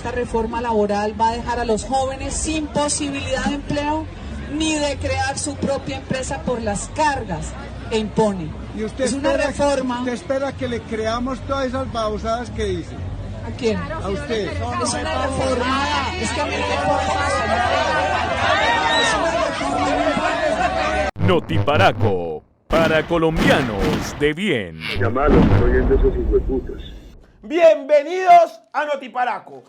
esta reforma laboral va a dejar a los jóvenes sin posibilidad de empleo ni de crear su propia empresa por las cargas que impone. ¿Y usted es una reforma? ¿Usted espera que le creamos todas esas babosadas que dice? ¿A quién? A usted. Es una reforma. Es que a mí no me importa. Notiparaco, para colombianos de bien. Llamalo, estoy oyendo esos hijueputas. Bienvenidos a Notiparaco,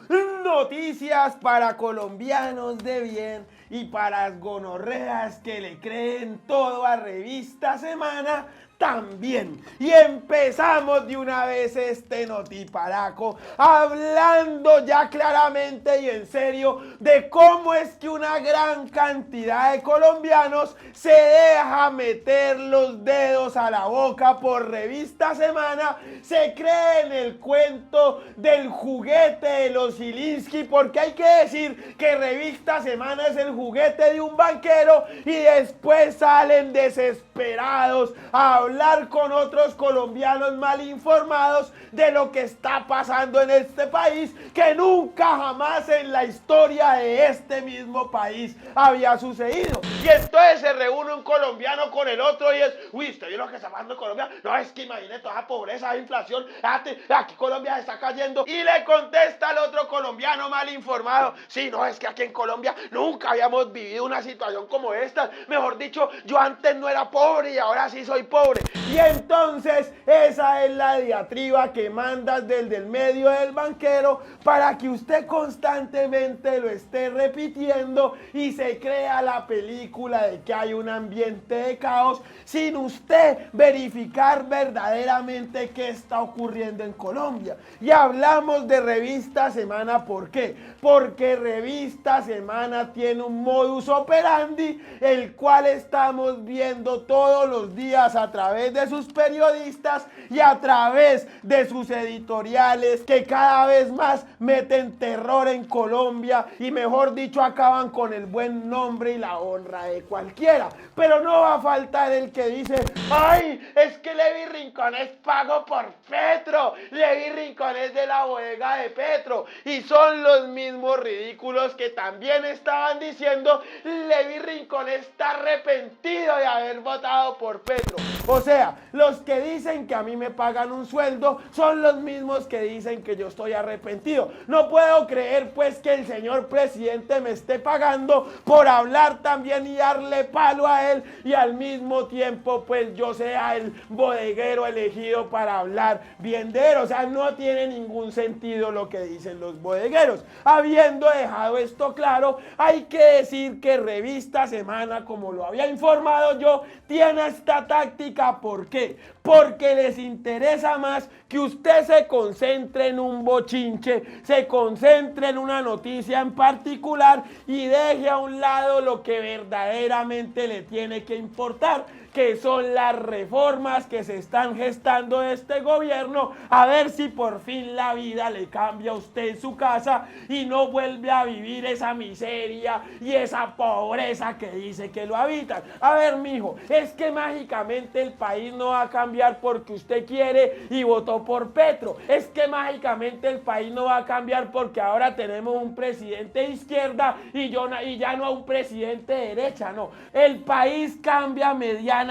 noticias para colombianos de bien y para las gonorreas que le creen todo a Revista Semana también. Y empezamos de una vez este Notiparaco hablando ya claramente y en serio de cómo es que una gran cantidad de colombianos se deja meter los dedos a la boca por Revista Semana, se creen el cuento del juguete de los Zielinski, porque hay que decir que Revista Semana es el juguete de un banquero y después salen desesperados a hablar con otros colombianos mal informados de lo que está pasando en este país, que nunca jamás en la historia de este mismo país había sucedido. Y entonces se reúne un colombiano con el otro y es, uy, ¿usted vio lo que está pasando en Colombia? No, es que imagínate toda esa pobreza, esa inflación, aquí Colombia se está cayendo. Y le contesta al otro colombiano mal informado, sí, no, es que aquí en Colombia nunca habíamos vivido una situación como esta. Mejor dicho, yo antes no era pobre y ahora sí soy pobre. Y entonces esa es la diatriba que mandas desde el medio del banquero para que usted constantemente lo esté repitiendo y se crea la película de que hay un ambiente de caos sin usted verificar verdaderamente qué está ocurriendo en Colombia. Y hablamos de Revista Semana, ¿por qué? Porque Revista Semana tiene un modus operandi el cual estamos viendo todos los días a través de sus periodistas y a través de sus editoriales, que cada vez más meten terror en Colombia y, mejor dicho, acaban con el buen nombre y la honra de cualquiera. Pero no va a faltar el que dice, ay, es que Levi Rincón es pago por Petro, Levi Rincón es de la bodega de Petro, y son los mismos ridículos que también estaban diciendo, Levi Rincón está arrepentido de haber votado por Petro. O sea, los que dicen que a mí me pagan un sueldo son los mismos que dicen que yo estoy arrepentido. No puedo creer pues que el señor presidente me esté pagando por hablar también y darle palo a él, y al mismo tiempo pues yo sea el bodeguero elegido para hablar bien de él. O sea, no tiene ningún sentido lo que dicen los bodegueros. Habiendo dejado esto claro, hay que decir que Revista Semana, como lo había informado yo, tiene esta táctica. ¿Por qué? Porque les interesa más que usted se concentre en un bochinche, se concentre en una noticia en particular y deje a un lado lo que verdaderamente le tiene que importar, que son las reformas que se están gestando de este gobierno, a ver si por fin la vida le cambia a usted en su casa y no vuelve a vivir esa miseria y esa pobreza que dice que lo habitan. A ver, mijo, es que mágicamente el país no va a cambiar porque usted quiere y votó por Petro. Es que mágicamente el país no va a cambiar porque ahora tenemos un presidente de izquierda y ya no a un presidente de derecha. No, el país cambia mediante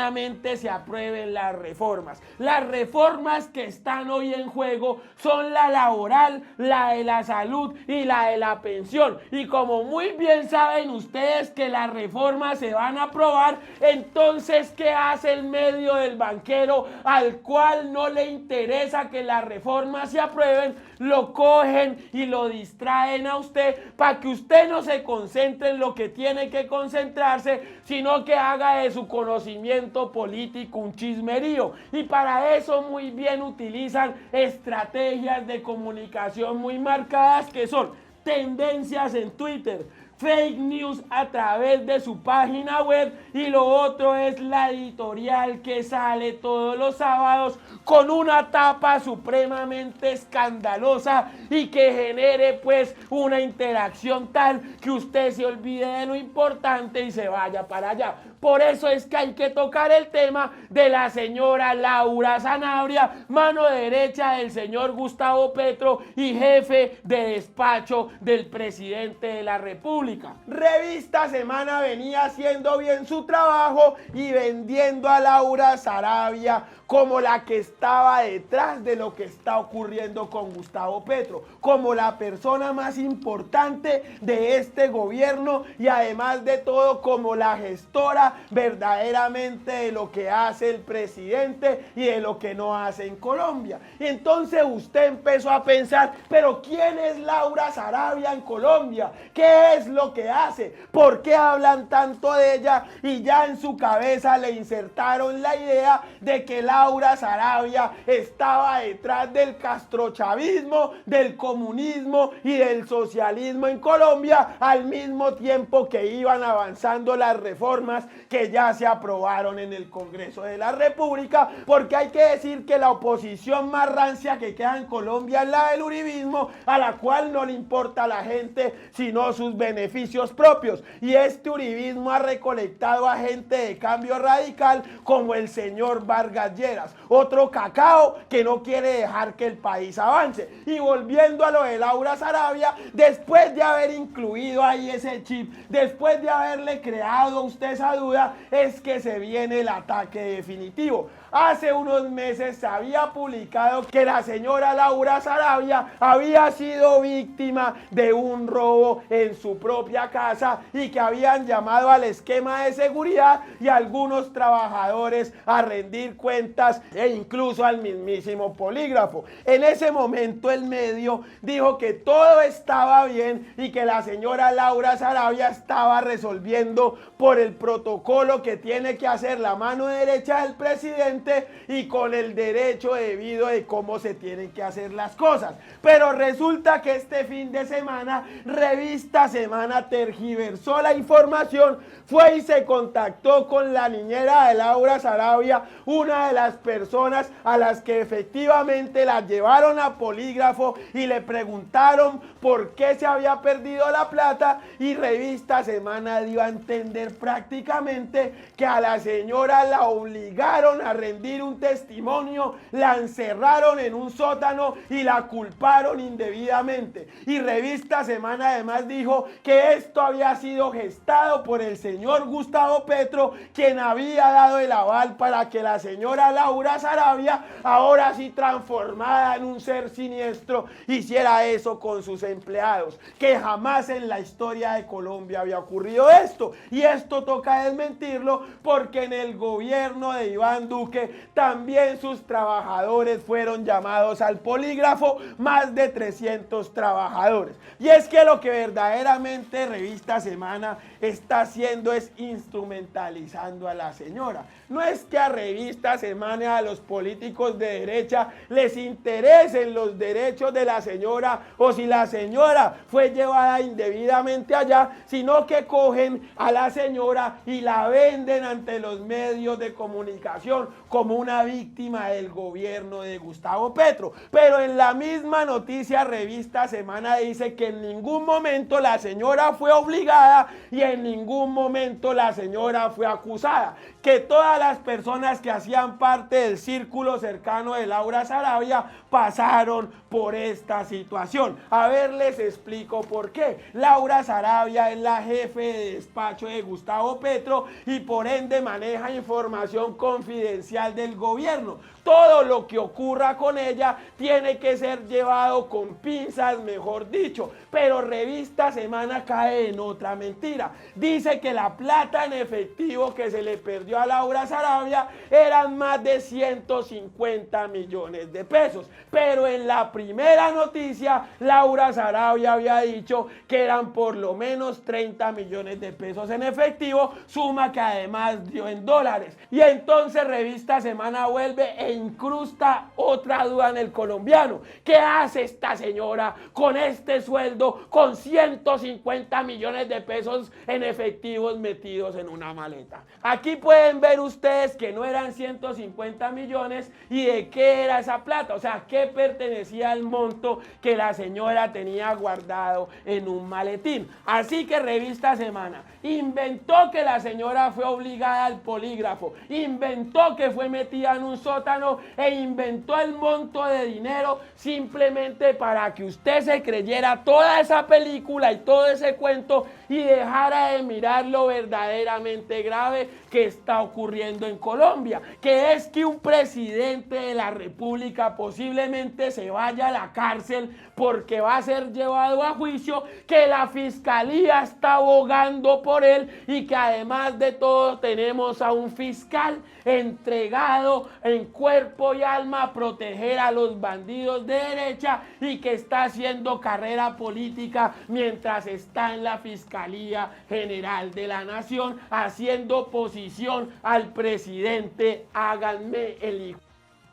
se aprueben las reformas. Las reformas que están hoy en juego son la laboral, la de la salud y la de la pensión. Y como muy bien saben ustedes que las reformas se van a aprobar, entonces ¿qué hace el medio del banquero al cual no le interesa que las reformas se aprueben? Lo cogen y lo distraen a usted para que usted no se concentre en lo que tiene que concentrarse, sino que haga de su conocimiento político un chismerío. Y para eso muy bien utilizan estrategias de comunicación muy marcadas, que son tendencias en Twitter, fake news a través de su página web, y lo otro es la editorial que sale todos los sábados con una tapa supremamente escandalosa y que genere pues una interacción tal que usted se olvide de lo importante y se vaya para allá. Por eso es que hay que tocar el tema de la señora Laura Sanabria, mano derecha del señor Gustavo Petro y jefe de despacho del presidente de la República. Revista Semana venía haciendo bien su trabajo y vendiendo a Laura Sarabia como la que estaba detrás de lo que está ocurriendo con Gustavo Petro, como la persona más importante de este gobierno y además de todo como la gestora verdaderamente de lo que hace el presidente y de lo que no hace en Colombia. Y entonces usted empezó a pensar, pero ¿quién es Laura Sarabia en Colombia? ¿Qué es lo que hace? ¿Por qué hablan tanto de ella? Y ya en su cabeza le insertaron la idea de que Laura Sarabia estaba detrás del castrochavismo, del comunismo y del socialismo en Colombia, al mismo tiempo que iban avanzando las reformas que ya se aprobaron en el Congreso de la República, porque hay que decir que la oposición más rancia que queda en Colombia es la del uribismo, a la cual no le importa a la gente sino sus beneficios propios, y este uribismo ha recolectado a gente de Cambio Radical como el señor Vargas Lleras, otro cacao que no quiere dejar que el país avance. Y volviendo a lo de Laura Sarabia, después de haber incluido ahí ese chip, después de haberle creado a usted esa duda, es que se viene el ataque definitivo. Hace unos meses se había publicado que la señora Laura Sarabia había sido víctima de un robo en su propia casa y que habían llamado al esquema de seguridad y a algunos trabajadores a rendir cuentas e incluso al mismísimo polígrafo. En ese momento el medio dijo que todo estaba bien y que la señora Laura Sarabia estaba resolviendo por el protocolo que tiene que hacer la mano derecha del presidente y con el derecho debido de cómo se tienen que hacer las cosas. Pero resulta que este fin de semana Revista Semana tergiversó la información, fue y se contactó con la niñera de Laura Sarabia, una de las personas a las que efectivamente la llevaron a polígrafo y le preguntaron por qué se había perdido la plata, y Revista Semana dio a entender prácticamente que a la señora la obligaron a rendir un testimonio, la encerraron en un sótano y la culparon indebidamente. Y Revista Semana además dijo que esto había sido gestado por el señor Gustavo Petro, quien había dado el aval para que la señora Laura Sarabia, ahora sí transformada en un ser siniestro, hiciera eso con sus empleados, que jamás en la historia de Colombia había ocurrido esto. Y esto toca desmentirlo, porque en el gobierno de Iván Duque también sus trabajadores fueron llamados al polígrafo, más de 300 trabajadores. Y es que lo que verdaderamente Revista Semana está haciendo es instrumentalizando a la señora. No es que a Revista Semana, a los políticos de derecha, les interesen los derechos de la señora o si la señora fue llevada indebidamente allá, sino que cogen a la señora y la venden ante los medios de comunicación como una víctima del gobierno de Gustavo Petro. Pero en la misma noticia Revista Semana dice que en ningún momento la señora fue obligada y en ningún momento la señora fue acusada, que todas las personas que hacían parte del círculo cercano de Laura Sarabia pasaron por esta situación. A ver, les explico por qué. Laura Sarabia es la jefe de despacho de Gustavo Petro y por ende maneja información confidencial del gobierno. Todo lo que ocurra con ella tiene que ser llevado con pinzas, mejor dicho. Pero Revista Semana cae en otra mentira. Dice que la plata en efectivo que se le perdió a Laura Sarabia eran más de 150 millones de pesos. Pero en la primera noticia, Laura Sarabia había dicho que eran por lo menos 30 millones de pesos en efectivo, suma que además dio en dólares. Y entonces Revista Semana vuelve e incrusta otra duda en el colombiano. ¿Qué hace esta señora con este sueldo, con 150 millones de pesos en efectivos metidos en una maleta? Aquí pueden ver ustedes que no eran 150 millones y de qué era esa plata, o sea, qué pertenecía al monto que la señora tenía guardado en un maletín. Así que Revista Semana inventó que la señora fue obligada al polígrafo, inventó que fue metida en un sótano e inventó el monto de dinero simplemente para que usted se creyera toda esa película y todo ese cuento y dejara de mirar lo verdaderamente grave que está ocurriendo en Colombia, que es que un presidente de la República posiblemente se vaya a la cárcel porque va a ser llevado a juicio, que la fiscalía está abogando por él y que además de todo tenemos a un fiscal entregado en cuerpo y alma a proteger a los bandidos de derecha y que está haciendo carrera política mientras está en la Fiscalía General de la Nación haciendo oposición al presidente. Háganme el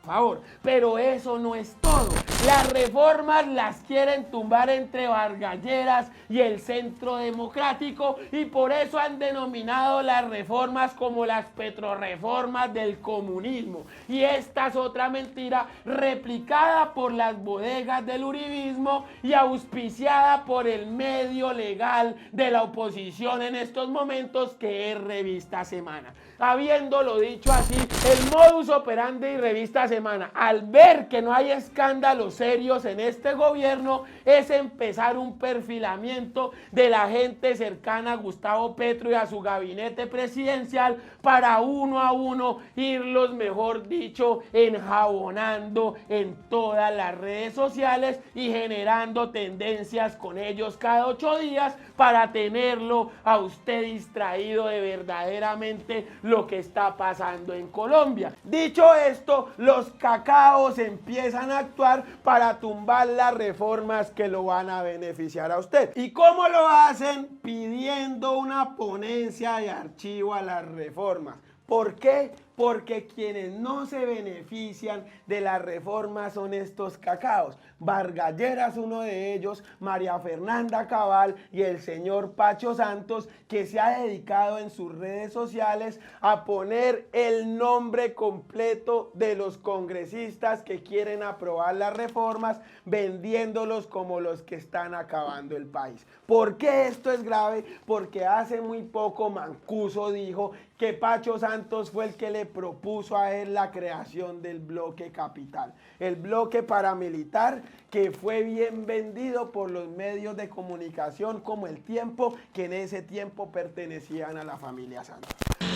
favor. Pero eso no es todo. Las reformas las quieren tumbar entre Vargalleras y el Centro Democrático y por eso han denominado las reformas como las petrorreformas del comunismo. Y esta es otra mentira replicada por las bodegas del uribismo y auspiciada por el medio legal de la oposición en estos momentos, que es Revista Semana. Habiéndolo dicho así, el modus operandi de Revista Semana, al ver que no hay escándalos serios en este gobierno, es empezar un perfilamiento de la gente cercana a Gustavo Petro y a su gabinete presidencial para uno a uno irlos, mejor dicho, enjabonando en todas las redes sociales y generando tendencias con ellos cada 8 días para tenerlo a usted distraído de verdaderamente lo que está pasando en Colombia. Dicho esto, los cacaos empiezan a actuar para tumbar las reformas que lo van a beneficiar a usted. ¿Y cómo lo hacen? Pidiendo una ponencia de archivo a las reformas. ¿Por qué? Porque quienes no se benefician de las reformas son estos cacaos. Vargalleras, uno de ellos, María Fernanda Cabal y el señor Pacho Santos, que se ha dedicado en sus redes sociales a poner el nombre completo de los congresistas que quieren aprobar las reformas, vendiéndolos como los que están acabando el país. ¿Por qué esto es grave? Porque hace muy poco Mancuso dijo que Pacho Santos fue el que le propuso a él la creación del bloque capital, el bloque paramilitar que fue bien vendido por los medios de comunicación como El Tiempo, que en ese tiempo pertenecían a la familia Santos.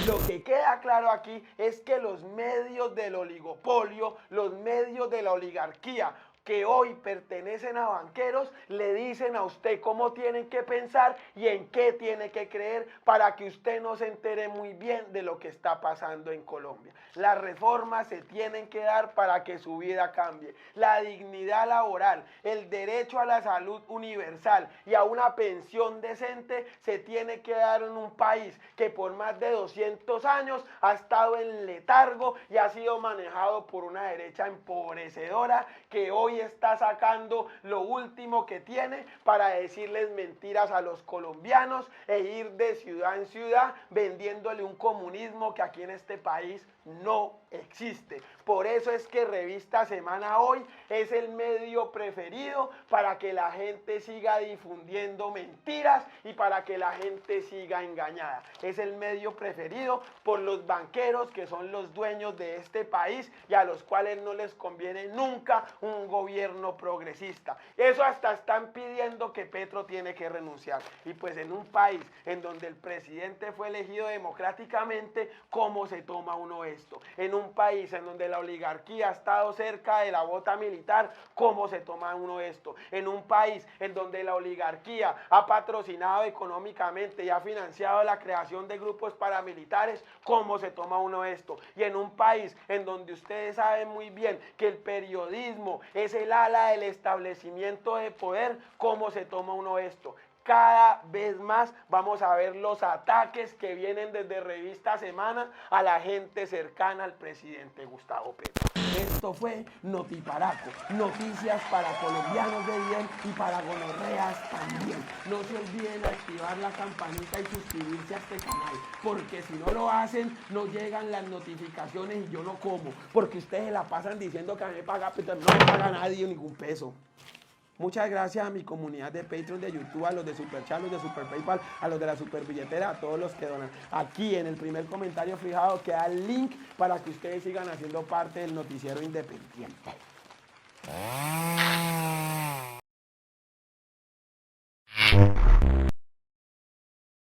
Lo que queda claro aquí es que los medios del oligopolio, los medios de la oligarquía, que hoy pertenecen a banqueros, le dicen a usted cómo tienen que pensar y en qué tiene que creer para que usted no se entere muy bien de lo que está pasando en Colombia. Las reformas se tienen que dar para que su vida cambie. La dignidad laboral, el derecho a la salud universal y a una pensión decente se tiene que dar en un país que por más de 200 años ha estado en letargo y ha sido manejado por una derecha empobrecedora que hoy está sacando lo último que tiene para decirles mentiras a los colombianos e ir de ciudad en ciudad vendiéndole un comunismo que aquí en este país no existe. Por eso es que Revista Semana hoy es el medio preferido para que la gente siga difundiendo mentiras y para que la gente siga engañada. Es el medio preferido por los banqueros que son los dueños de este país y a los cuales no les conviene nunca un gobierno progresista. Eso hasta están pidiendo que Petro tiene que renunciar. Y pues en un país en donde el presidente fue elegido democráticamente, ¿cómo se toma uno eso? esto? En un país en donde la oligarquía ha estado cerca de la bota militar, ¿cómo se toma uno esto? En un país en donde la oligarquía ha patrocinado económicamente y ha financiado la creación de grupos paramilitares, ¿cómo se toma uno esto? Y en un país en donde ustedes saben muy bien que el periodismo es el ala del establecimiento de poder, ¿cómo se toma uno esto? Cada vez más vamos a ver los ataques que vienen desde Revista Semana a la gente cercana al presidente Gustavo Petro. Esto fue Notiparaco, noticias para colombianos de bien y para gonorreas también. No se olviden de activar la campanita y suscribirse a este canal, porque si no lo hacen, no llegan las notificaciones y yo no como, porque ustedes la pasan diciendo que a mí me paga, pero no me paga nadie ningún peso. Muchas gracias a mi comunidad de Patreon, de YouTube, a los de Superchat, a los de Super PayPal, a los de la Super Billetera, a todos los que donan. Aquí en el primer comentario fijado queda el link para que ustedes sigan haciendo parte del noticiero independiente.